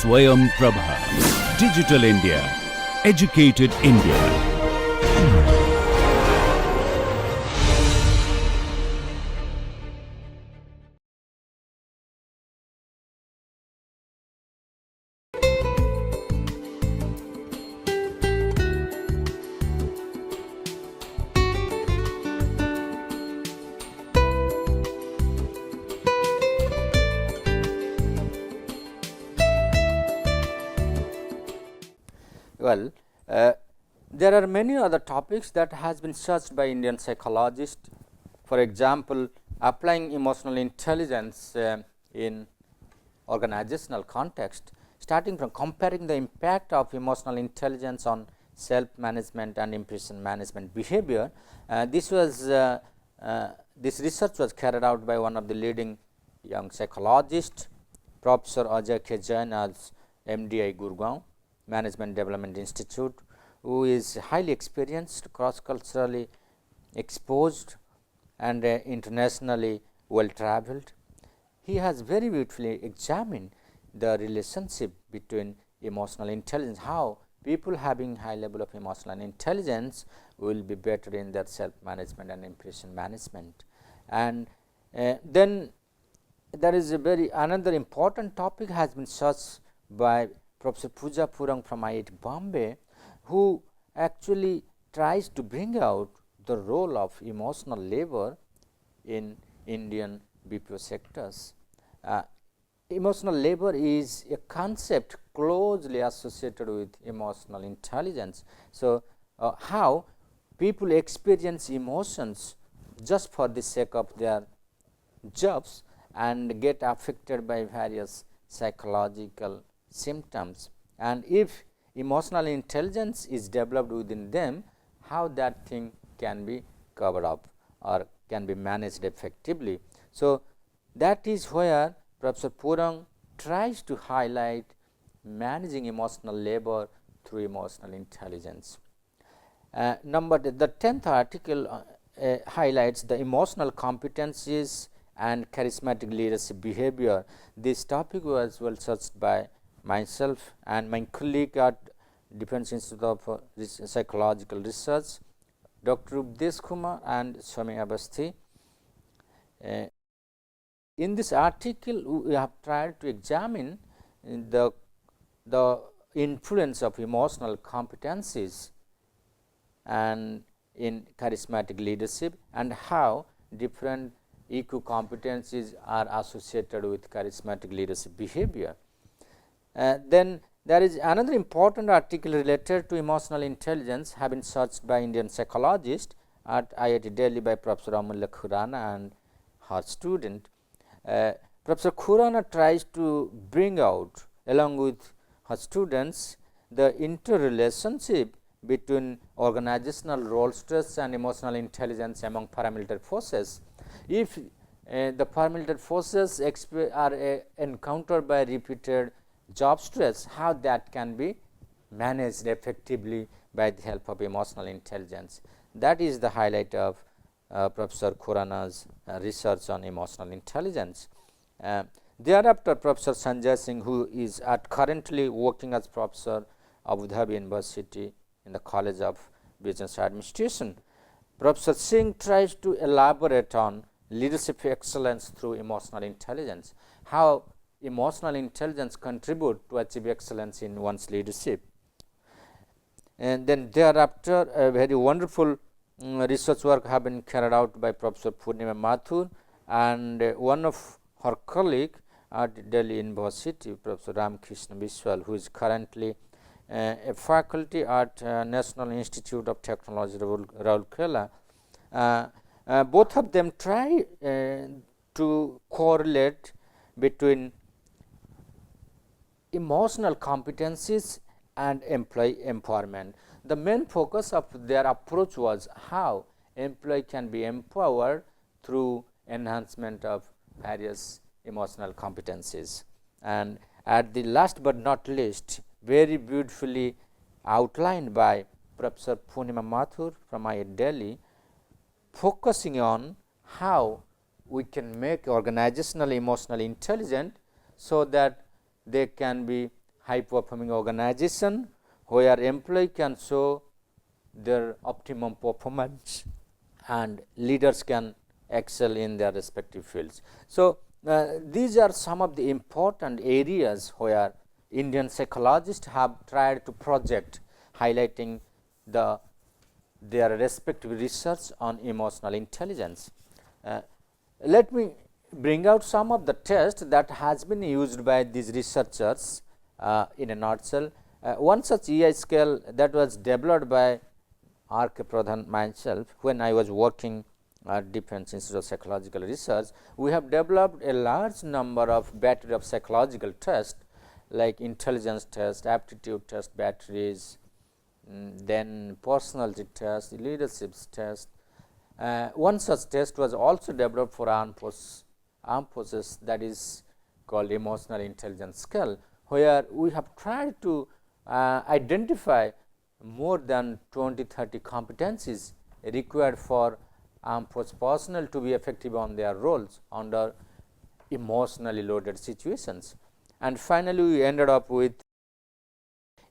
Swayam Prabha. Digital India. Educated India. Well, there are many other topics that has been searched by Indian psychologists. For example, applying emotional intelligence in organizational context, starting from comparing the impact of emotional intelligence on self-management and impression management behavior. This research was carried out by one of the leading young psychologists, Professor Ajay K. Jain as MDI Gurgaon Management Development Institute, who is highly experienced, cross-culturally exposed and internationally well travelled. He has very beautifully examined the relationship between emotional intelligence, how people having high level of emotional intelligence will be better in their self management and impression management. And then there is a another important topic has been searched by Professor Pooja Purang from IIT Bombay, who actually tries to bring out the role of emotional labor in Indian BPO sectors. Emotional labor is a concept closely associated with emotional intelligence. So, how people experience emotions just for the sake of their jobs and get affected by various psychological symptoms, and if emotional intelligence is developed within them, how that thing can be covered up or can be managed effectively. So, that is where Professor Purang tries to highlight managing emotional labor through emotional intelligence. The 10th article highlights the emotional competencies and charismatic leadership behavior. This topic was well searched by myself and my colleague at Defence Institute of Psychological Research, Dr. Updesh Kumar and Swami Abasthi. In this article, we have tried to examine the influence of emotional competencies and in charismatic leadership, and how different EQ competencies are associated with charismatic leadership behavior. Then there is another important article related to emotional intelligence have been searched by Indian psychologists at IIT Delhi by Professor Amulya Khurana and her student. Professor Khurana tries to bring out along with her students the interrelationship between organizational role stress and emotional intelligence among paramilitary forces. If the paramilitary forces are encountered by repeated job stress, how that can be managed effectively by the help of emotional intelligence. That is the highlight of Professor Khurana's research on emotional intelligence. Thereafter, Professor Sanjay Singh, who is currently working as professor of Abu Dhabi University in the College of Business Administration, Professor Singh tries to elaborate on leadership excellence through emotional intelligence, how emotional intelligence contribute to achieve excellence in one's leadership. And then thereafter, a very wonderful research work have been carried out by Professor Purnima Mathur and one of her colleague at Delhi University, Professor Ramkrishna Biswal, who is currently a faculty at National Institute of Technology, Rourkela. Both of them try to correlate between emotional competencies and employee empowerment. The main focus of their approach was how employee can be empowered through enhancement of various emotional competencies. And at the last but not least, very beautifully outlined by Professor Purnima Mathur from IIT Delhi, focusing on how we can make organizational emotional intelligent so that they can be high performing organization where employee can show their optimum performance and leaders can excel in their respective fields. So, these are some of the important areas where Indian psychologists have tried to project, highlighting their respective research on emotional intelligence. Let me bring out some of the tests that has been used by these researchers in a nutshell. One such EI scale that was developed by R.K. Pradhan myself when I was working at Defense Institute of Psychological Research. We have developed a large number of battery of psychological tests like intelligence test, aptitude test batteries, then personality test, leadership test. One such test was also developed for armed forces, that is called emotional intelligence scale, where we have tried to identify more than 20-30 competencies required for armed force personnel to be effective on their roles under emotionally loaded situations. And finally, we ended up with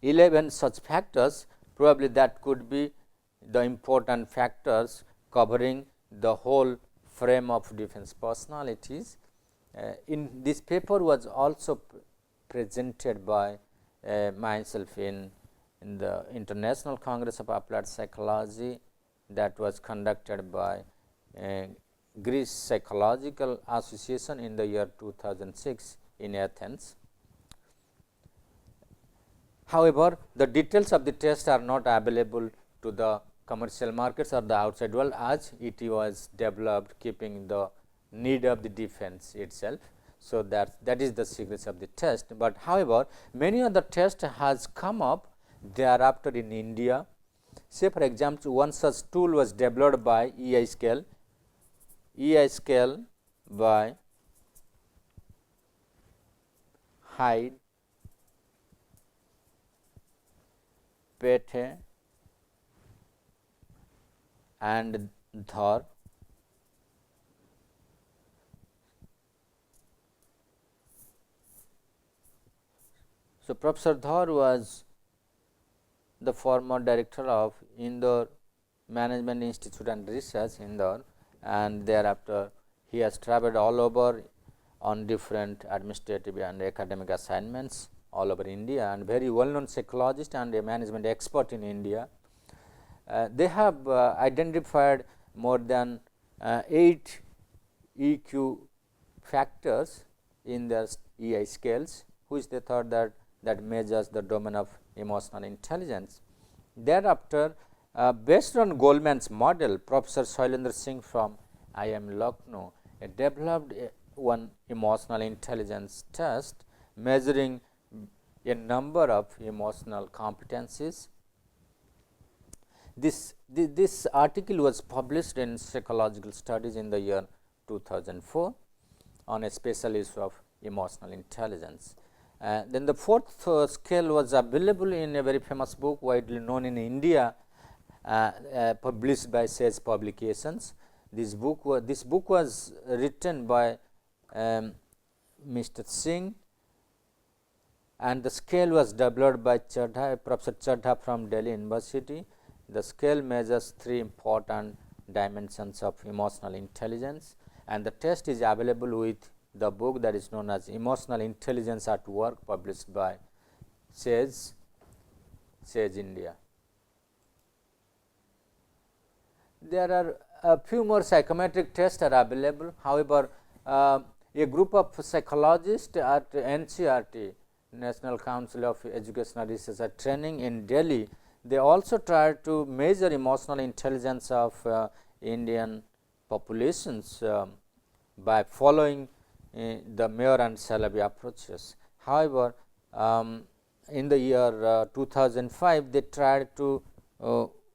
11 such factors, probably that could be the important factors covering the whole frame of defense personalities. In this paper was also presented by myself in the International Congress of Applied Psychology that was conducted by Greece Psychological Association in the year 2006 in Athens. However, the details of the test are not available to the commercial markets or the outside world, as it was developed keeping the need of the defense itself. So, that is the secrets of the test, but however, many of the tests has come up thereafter in India. Say for example, one such tool was developed by EI scale by Hyde, Pete and Dhar. So, Professor Dhar was the former director of Indore Management Institute and Research, Indore, and thereafter he has travelled all over on different administrative and academic assignments all over India, and very well known psychologist and a management expert in India. They have identified more than 8 EQ factors in their EI scales, which they thought that measures the domain of emotional intelligence. Thereafter, based on Goldman's model, Professor Shailendra Singh from IIM Lucknow developed one emotional intelligence test measuring a number of emotional competencies. This article was published in Psychological Studies in the year 2004 on a special issue of emotional intelligence. Then the fourth scale was available in a very famous book widely known in India, published by Sage Publications. This book was written by Mr. Singh, and the scale was developed by Professor Chadha from Delhi University. The scale measures 3 important dimensions of emotional intelligence, and the test is available with the book that is known as Emotional Intelligence at Work, published by Sage India. There are a few more psychometric tests are available. However, a group of psychologists at NCRT, National Council of Educational Research and Training in Delhi, they also tried to measure emotional intelligence of Indian populations by following the Mayor and Salabi approaches. However, in the year 2005, they tried to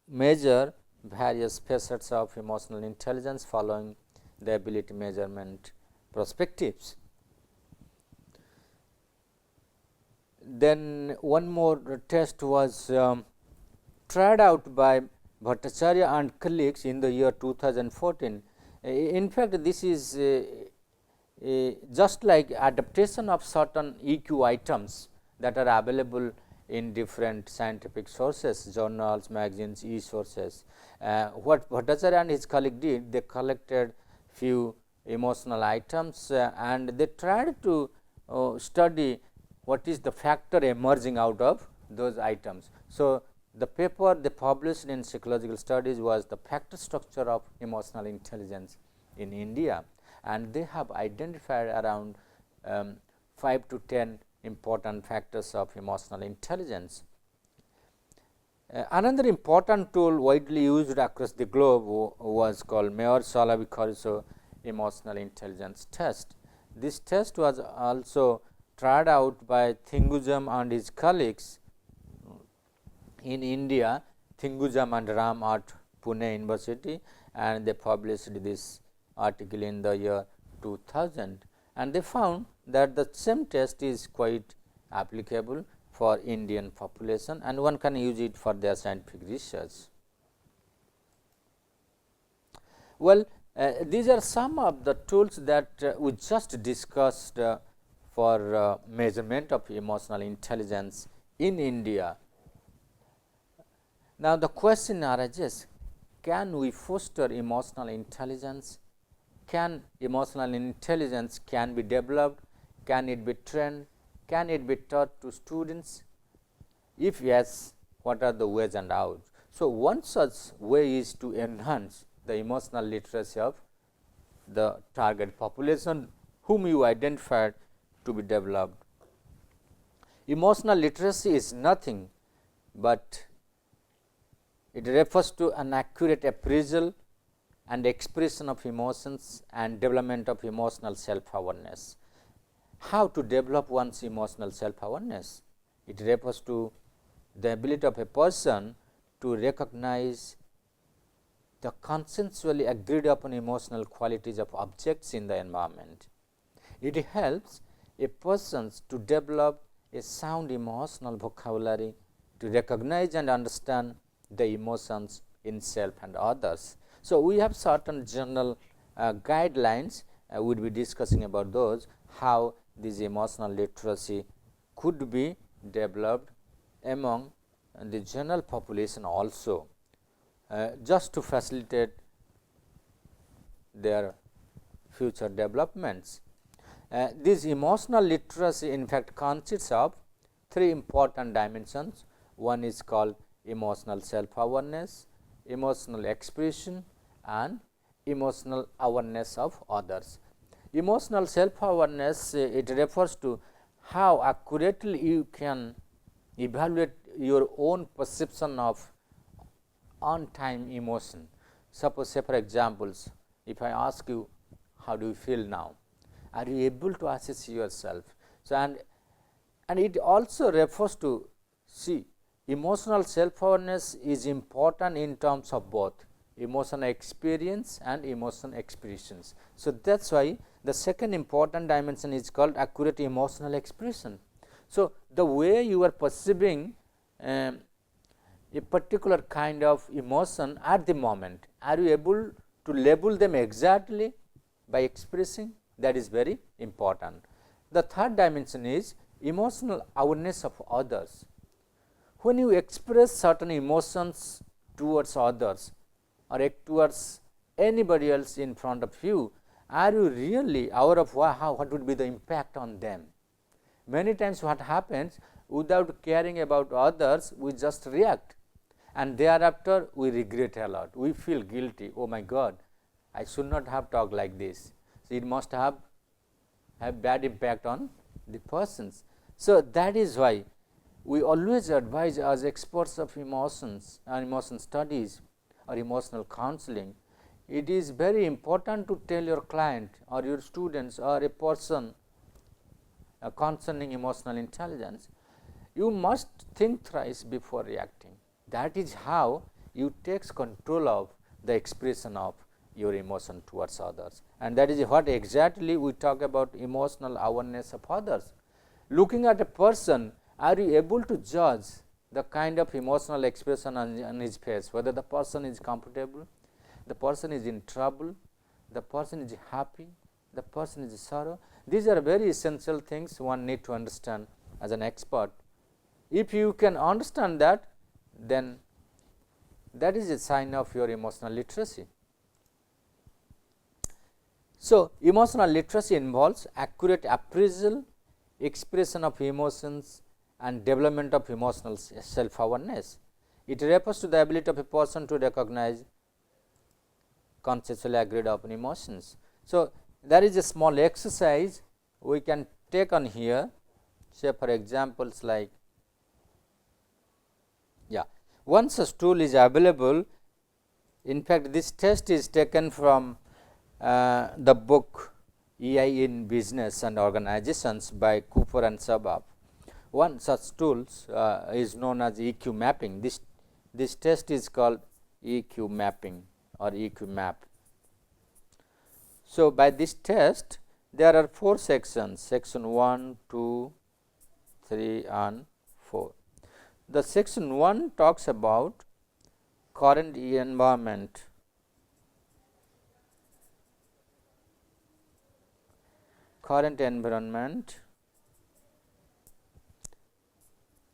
measure various facets of emotional intelligence following the ability measurement perspectives. Then one more test was tried out by Bhattacharya and colleagues in the year 2014. In fact, this is just like adaptation of certain EQ items, that are available in different scientific sources, journals, magazines, e-sources. What Bhattacharya and his colleague did, they collected few emotional items and they tried to study what is the factor emerging out of those items. So, the paper they published in Psychological Studies was the factor structure of emotional intelligence in India, and they have identified around 5 to 10 important factors of emotional intelligence. Another important tool widely used across the globe was called Mayer-Shalaby-Caruso emotional intelligence test. This test was also tried out by Thinguzham and his colleagues in India, Thinguzham and Ram at Pune University, and they published this article in the year 2000, and they found that the same test is quite applicable for Indian population and one can use it for their scientific research. Well, these are some of the tools that we just discussed for measurement of emotional intelligence in India. Now, the question arises, can we foster emotional intelligence? Can emotional intelligence can be developed? Can it be trained? Can it be taught to students? If yes, what are the ways and outs? So, one such way is to enhance the emotional literacy of the target population whom you identified to be developed. Emotional literacy is nothing but it refers to an accurate appraisal and expression of emotions and development of emotional self-awareness. How to develop one's emotional self-awareness? It refers to the ability of a person to recognize the consensually agreed upon emotional qualities of objects in the environment. It helps a person to develop a sound emotional vocabulary to recognize and understand the emotions in self and others. So, we have certain general guidelines, we will be discussing about those, how this emotional literacy could be developed among the general population also, just to facilitate their future developments. This emotional literacy in fact consists of three important dimensions. One is called emotional self-awareness, emotional expression and emotional awareness of others. Emotional self-awareness, it refers to how accurately you can evaluate your own perception of on-time emotion. Suppose, say for examples, if I ask you how do you feel now, are you able to assess yourself? So, and it also refers to, see, emotional self-awareness is important in terms of both emotional experience and emotional expressions. So, that is why the second important dimension is called accurate emotional expression. So, the way you are perceiving a particular kind of emotion at the moment, are you able to label them exactly by expressing? That is very important. The third dimension is emotional awareness of others. When you express certain emotions towards others or towards anybody else in front of you, are you really aware of what would be the impact on them? Many times what happens, without caring about others, we just react, and thereafter we regret a lot. We feel guilty. Oh my God, I should not have talked like this. So, it must have bad impact on the persons. So, that is why we always advise as experts of emotions and emotion studies or emotional counseling, it is very important to tell your client or your students or a person concerning emotional intelligence, you must think thrice before reacting. That is how you take control of the expression of your emotion towards others, and that is what exactly we talk about emotional awareness of others. Looking at a person, are you able to judge the kind of emotional expression on his face, whether the person is comfortable, the person is in trouble, the person is happy, the person is sorrow? These are very essential things one need to understand as an expert. If you can understand that, then that is a sign of your emotional literacy. So, emotional literacy involves accurate appraisal, expression of emotions and development of emotional self awareness. It refers to the ability of a person to recognize consciously agreed upon emotions. So, there is a small exercise we can take on here, say for examples like, once a tool is available. In fact, this test is taken from the book EI in Business and Organizations by Cooper and Sabab. One such tool is known as EQ mapping. This test is called EQ mapping or EQ map. So, by this test there are 4 sections, section 1, 2, 3 and 4. The section 1 talks about current environment,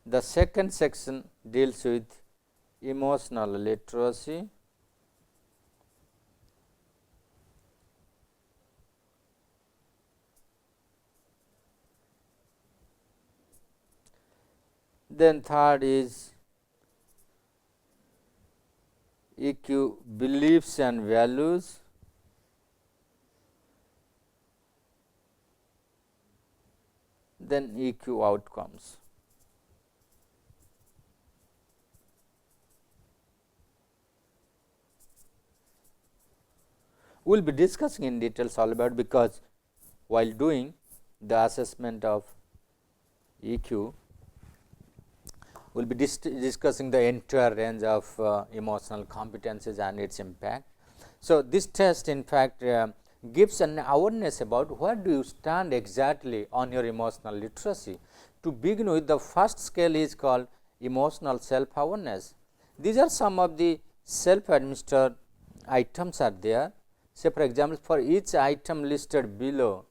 The second section deals with emotional literacy, then third is EQ beliefs and values, then EQ outcomes. We will be discussing in details all about, because while doing the assessment of EQ, we will be discussing the entire range of emotional competencies and its impact. So, this test in fact gives an awareness about where do you stand exactly on your emotional literacy. To begin with, the first scale is called emotional self awareness. These are some of the self administered items are there. Say for example, for each item listed below,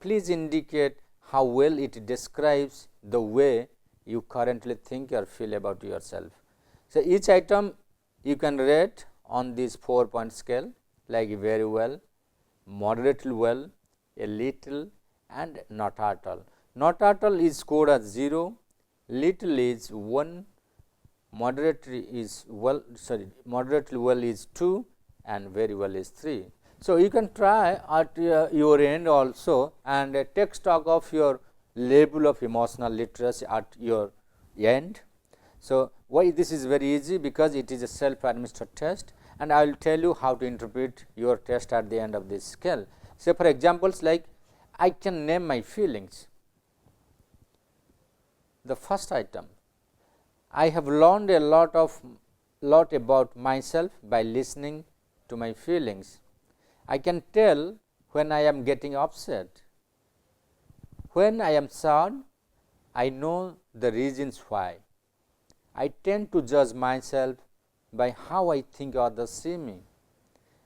please indicate how well it describes the way you currently think or feel about yourself. So, each item you can rate on this 4-point scale, like very well, moderately well, a little and not at all. Not at all is scored as 0, little is 1, moderately well is 2 and very well is 3. So, you can try at your end also and take stock of your level of emotional literacy at your end. So, why this is very easy? Because it is a self administered test, and I will tell you how to interpret your test at the end of this scale. Say for examples like, I can name my feelings. The first item, I have learned a lot about myself by listening to my feelings. I can tell when I am getting upset. When I am sad, I know the reasons why. I tend to judge myself by how I think others see me.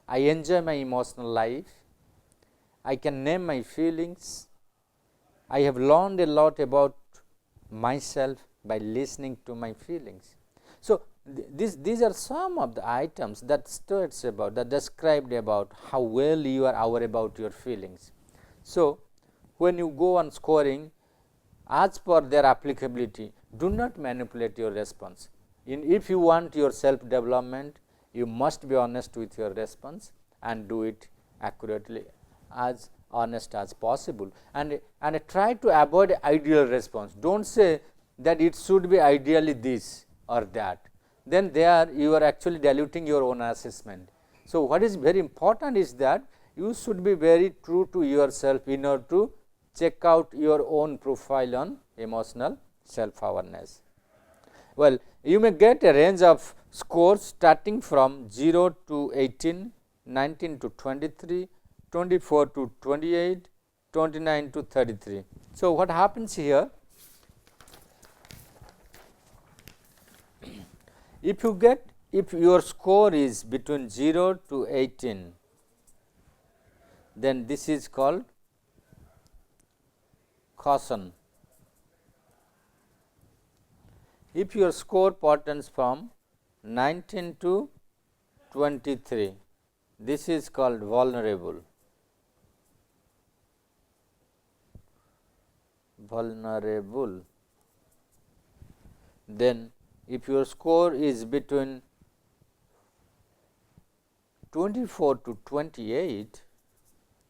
I enjoy my emotional life. I can name my feelings. I have learned a lot about myself by listening to my feelings. So, these are some of the items that states about, that described about how well you are aware about your feelings. So, when you go on scoring as per their applicability, do not manipulate your response. If you want your self development, you must be honest with your response and do it accurately, as honest as possible, and try to avoid ideal response. Do not say that it should be ideally this or that, then there you are actually diluting your own assessment. So, what is very important is that you should be very true to yourself in order to check out your own profile on emotional self awareness. Well, you may get a range of scores starting from 0 to 18, 19 to 23, 24 to 28, 29 to 33. So, what happens here? If your score is between 0 to 18, then this is called caution. if your score pertains from 19 to 23, this is called vulnerable. Vulnerable. Then if your score is between 24 to 28,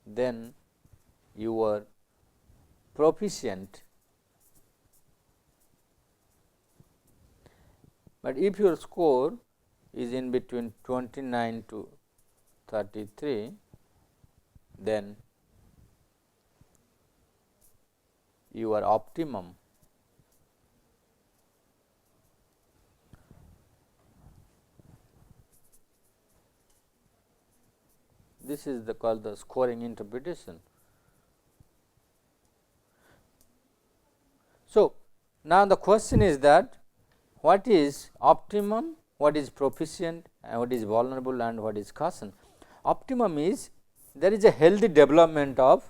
then you are proficient. But if your score is in between 29 to 33, then you are optimum. This is called the scoring interpretation. So, now the question is that what is optimum, what is proficient, and what is vulnerable, and what is caution. Optimum is there is a healthy development of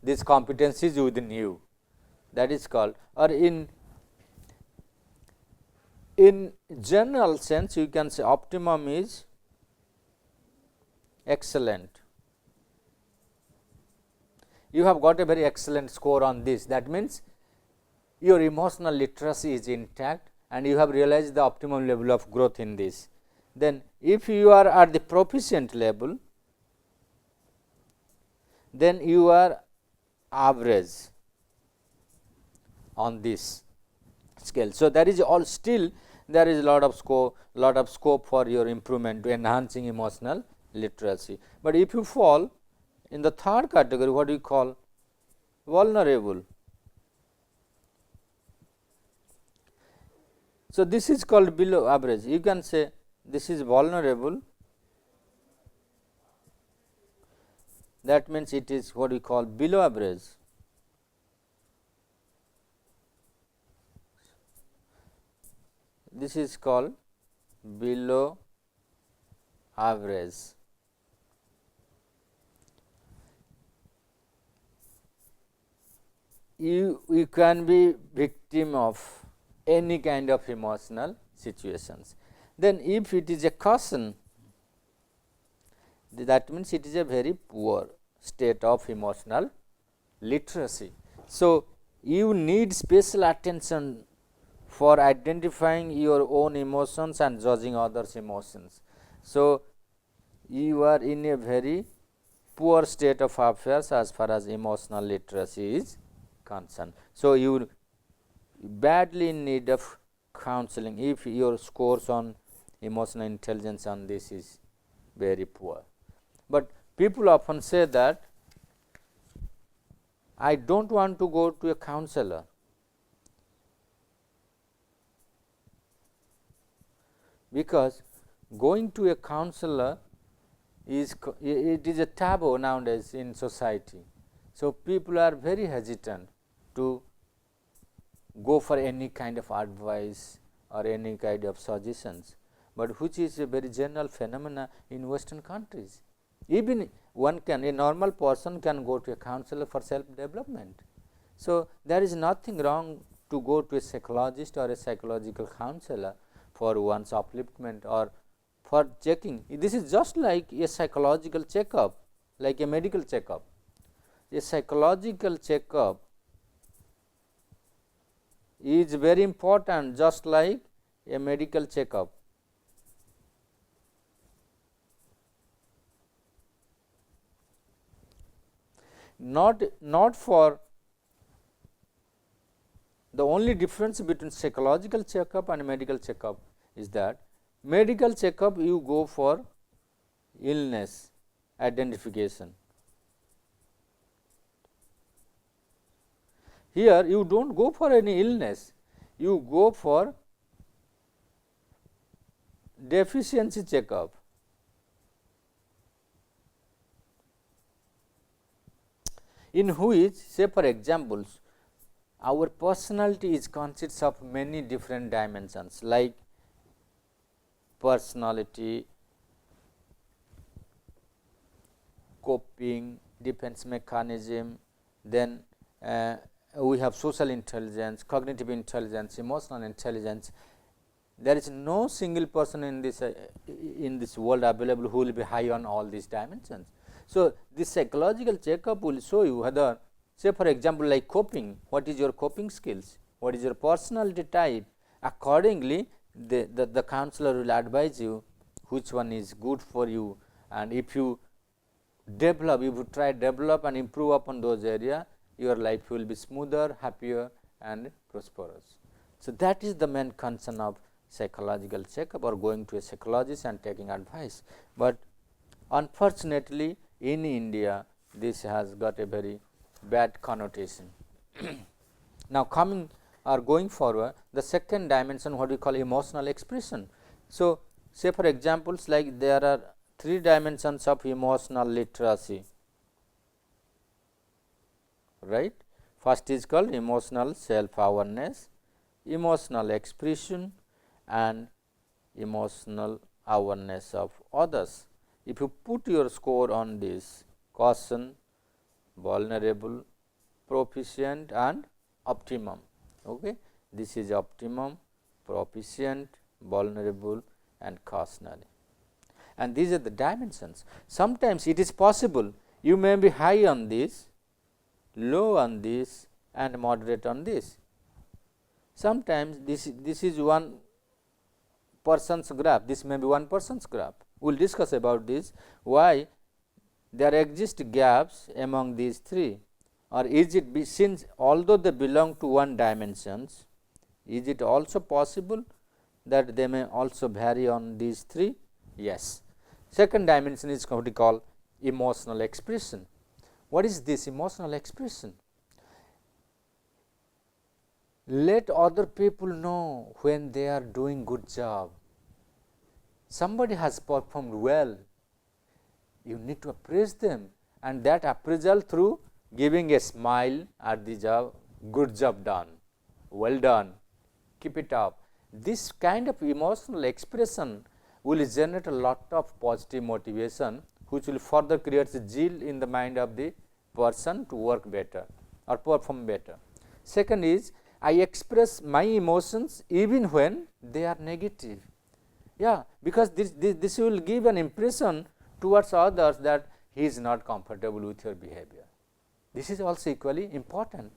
these competencies within you, that is called, or in general sense you can say optimum is excellent. You have got a very excellent score on this, that means your emotional literacy is intact and you have realized the optimum level of growth in this. Then if you are at the proficient level, then you are average on this scale. So, there is all still there is a lot of scope for your improvement to enhancing emotional literacy. But if you fall in the third category, what we call vulnerable. So, this is called below average. You can say this is vulnerable, that means it is what we call below average. This is called below average. You can be victim of any kind of emotional situations. Then if it is a caution, that means it is a very poor state of emotional literacy. So, you need special attention for identifying your own emotions and judging others' emotions. So, you are in a very poor state of affairs as far as emotional literacy is concerned. So, you badly in need of counseling if your scores on emotional intelligence on this is very poor. But people often say that I do not want to go to a counselor, because going to a counselor is a taboo nowadays in society. So, people are very hesitant to go for any kind of advice or any kind of suggestions, but which is a very general phenomena in Western countries. Even a normal person can go to a counselor for self development. So, there is nothing wrong to go to a psychologist or a psychological counselor for one's upliftment or for checking. This is just like a psychological checkup, like a medical checkup. A psychological checkup is very important, just like a medical checkup. Not for the only difference between psychological checkup and medical checkup is that medical checkup you go for illness identification. Here you do not go for any illness, you go for deficiency checkup. In which, say for examples, our personality is consists of many different dimensions, like personality, coping, defense mechanism, then we have social intelligence, cognitive intelligence, emotional intelligence, There is no single person in this world available who will be high on all these dimensions. So, this psychological checkup will show you whether, say for example, like coping, what is your coping skills, what is your personality type. Accordingly, the counselor will advise you which one is good for you, and if you develop and improve upon those areas, your life will be smoother, happier and prosperous. So, that is the main concern of psychological checkup or going to a psychologist and taking advice. But unfortunately, in India this has got a very bad connotation. Now, coming or going forward, the second dimension, what we call emotional expression. So, say for examples, like there are 3 dimensions of emotional literacy, right. First is called emotional self awareness, emotional expression and emotional awareness of others. If you put your score on this: caution, vulnerable, proficient and optimum. Okay. This is optimum, proficient, vulnerable and cautionary, and these are the dimensions. Sometimes it is possible you may be high on this, low on this and moderate on this. Sometimes this is one person's graph, this may be one person's graph. We will discuss about this, why there exist gaps among these 3, or is it since although they belong to one dimensions, is it also possible that they may also vary on these 3? Yes. Second dimension is what we call emotional expression. What is this emotional expression? Let other people know when they are doing good job. Somebody has performed well, you need to appraise them, and that appraisal through giving a smile at the job, good job done, well done, keep it up. This kind of emotional expression will generate a lot of positive motivation, which will further create a zeal in the mind of the person to work better or perform better. Second is, I express my emotions even when they are negative. Yeah, because this will give an impression towards others that he is not comfortable with your behavior. This is also equally important.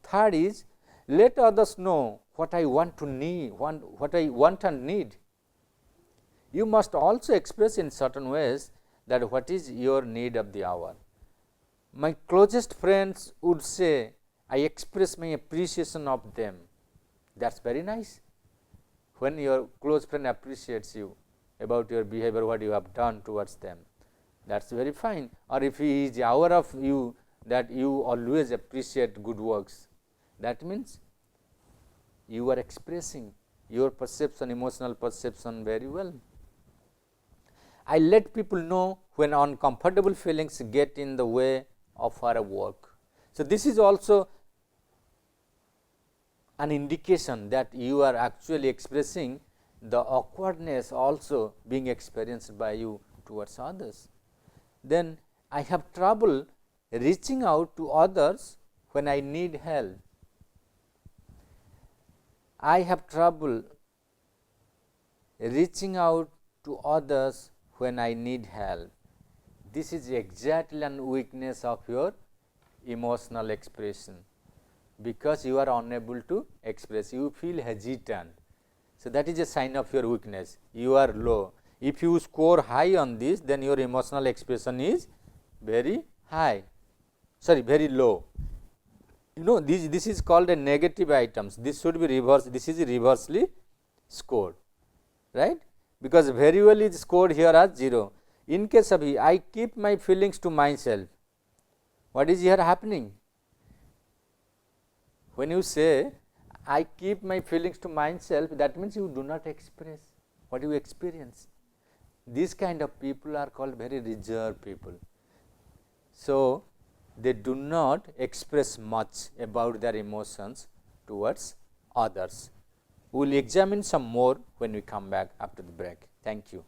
Third is, let others know what I want to need, what I want and need. You must also express in certain ways that what is your need of the hour. My closest friends would say, I express my appreciation of them. That is very nice. When your close friend appreciates you about your behavior, what you have done towards them, that is very fine. Or if he is aware of you, that you always appreciate good works, that means you are expressing your perception, emotional perception very well. I let people know when uncomfortable feelings get in the way of our work. So, this is also an indication that you are actually expressing the awkwardness also being experienced by you towards others. Then I have trouble reaching out to others when I need help. I have trouble reaching out to others when I need help. This is exactly an weakness of your emotional expression, because you are unable to express, you feel hesitant. So, that is a sign of your weakness, you are low. If you score high on this, then your emotional expression is very high, very low. You know, this is called a negative items, this should be reversed, this is reversely scored, right, because very well is scored here as 0. In case of I keep my feelings to myself, what is here happening? When you say I keep my feelings to myself, that means you do not express what you experience. These kind of people are called very reserved people. So, they do not express much about their emotions towards others. We will examine some more when we come back after the break. Thank you.